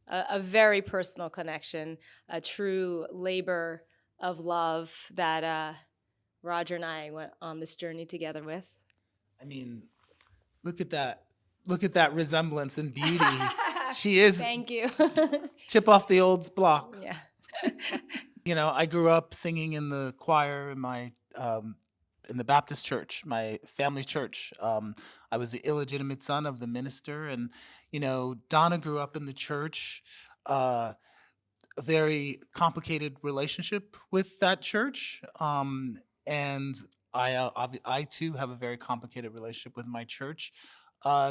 a very personal connection, a true labor of love that Roger and I went on this journey together with. I mean, look at that. Look at that resemblance and beauty. She is Thank you. chip off the old block. Yeah. I grew up singing in the choir in the Baptist church, my family church. I was the illegitimate son of the minister, and Donna grew up in the church. A very complicated relationship with that church, and I too have a very complicated relationship with my church.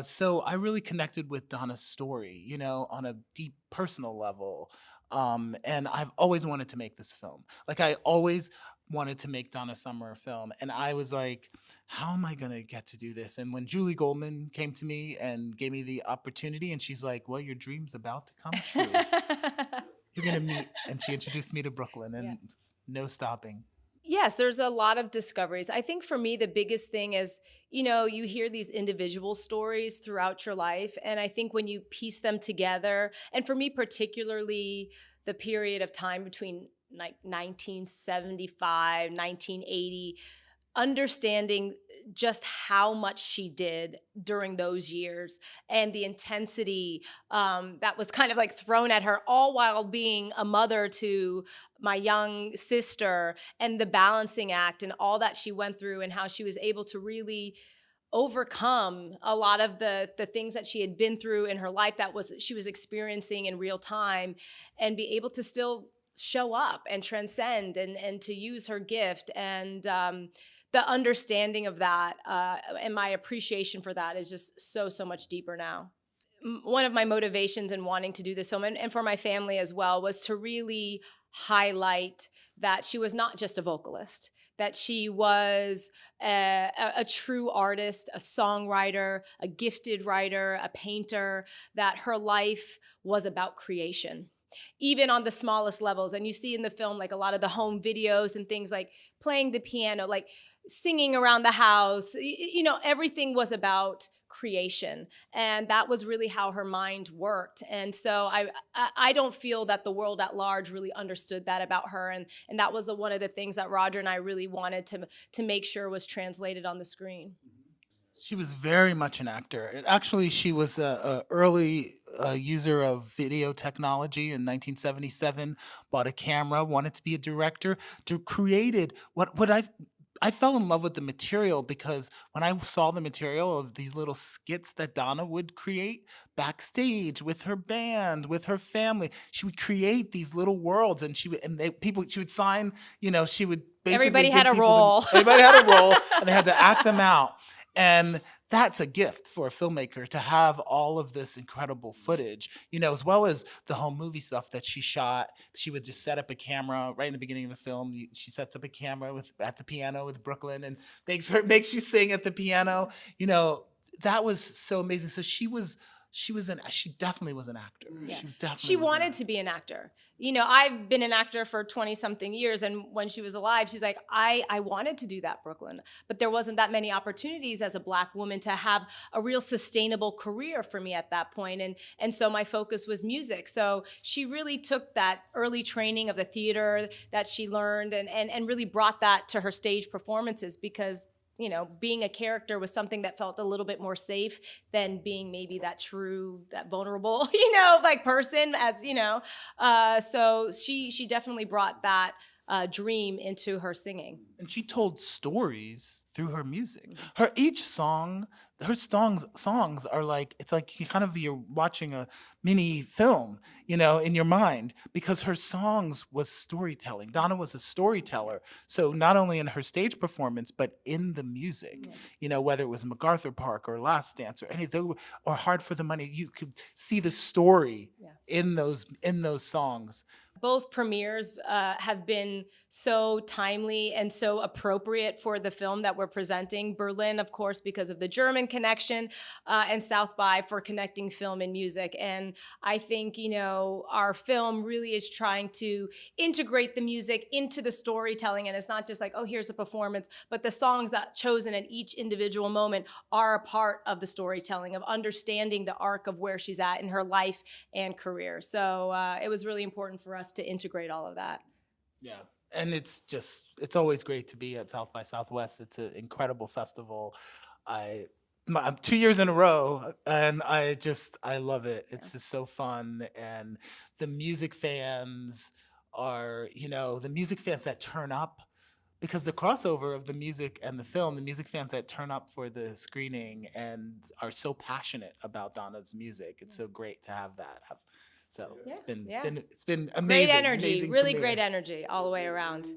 So I really connected with Donna's story, on a deep personal level. And I've always wanted to make this film. Like I always wanted to make Donna Summer a film, and I was like, how am I gonna get to do this? And when Julie Goldman came to me and gave me the opportunity, and she's like, well, your dream's about to come true. You're gonna meet, and she introduced me to Brooklyn, and Yeah. no stopping. Yes, there's a lot of discoveries. I think for me, the biggest thing is, you hear these individual stories throughout your life. And I think when you piece them together, and for me, particularly the period of time between like 1975, 1980, understanding just how much she did during those years and the intensity that was kind of like thrown at her, all while being a mother to my young sister, and the balancing act and all that she went through, and how she was able to really overcome a lot of the things that she had been through in her life that she was experiencing in real time, and be able to still show up and transcend and to use her gift. And the understanding of that and my appreciation for that is just so much deeper now. One of my motivations in wanting to do this film, and for my family as well, was to really highlight that she was not just a vocalist, that she was a true artist, a songwriter, a gifted writer, a painter, that her life was about creation, even on the smallest levels. And you see in the film, like a lot of the home videos and things, like playing the piano, like singing around the house, everything was about creation. And that was really how her mind worked. And so I don't feel that the world at large really understood that about her. And that was one of the things that Roger and I really wanted to make sure was translated on the screen. She was very much an actor. And actually, she was a early user of video technology in 1977. Bought a camera, wanted to be a director. Created what I fell in love with the material, because when I saw the material of these little skits that Donna would create backstage with her band, with her family, she would create these little worlds, and she would sign. She would basically Everybody give had a people role. everybody had a role, and they had to act them out. And that's a gift for a filmmaker, to have all of this incredible footage, as well as the home movie stuff that she shot. She would just set up a camera right in the beginning of the film. She sets up a camera at the piano with Brooklyn, and makes you sing at the piano. That was so amazing. So she definitely was an actor. Yeah. She definitely She was an wanted actor. to be an actor. I've been an actor for 20 something years. And when she was alive, she's like, I wanted to do that, Brooklyn. But there wasn't that many opportunities as a Black woman to have a real sustainable career for me at that point. And so my focus was music. So she really took that early training of the theater that she learned, and really brought that to her stage performances, because being a character was something that felt a little bit more safe than being maybe that vulnerable, like person, so she definitely brought that dream into her singing. And she told stories through her music. Her songs are like, it's like you're watching a mini film, in your mind, because her songs was storytelling. Donna was a storyteller. So not only in her stage performance, but in the music, whether it was MacArthur Park or Last Dance or anything, or Hard for the Money, you could see the story in those songs. Both premieres have been so timely and so so appropriate for the film that we're presenting. Berlin, of course, because of the German connection, and South by for connecting film and music. And I think, our film really is trying to integrate the music into the storytelling. And it's not just like, oh, here's a performance, but the songs that chosen at each individual moment are a part of the storytelling, of understanding the arc of where she's at in her life and career. So it was really important for us to integrate all of that. Yeah. And it's always great to be at South by Southwest. It's an incredible festival. I'm 2 years in a row, and I love it. Yeah. It's just so fun, and the music fans the music fans that turn up, because the crossover of the music and the film, the music fans that turn up for the screening and are so passionate about Donna's music. It's so great to have that. So Yeah. it's been Yeah. it's been Great amazing, energy, amazing really premiere. great energy all the way around.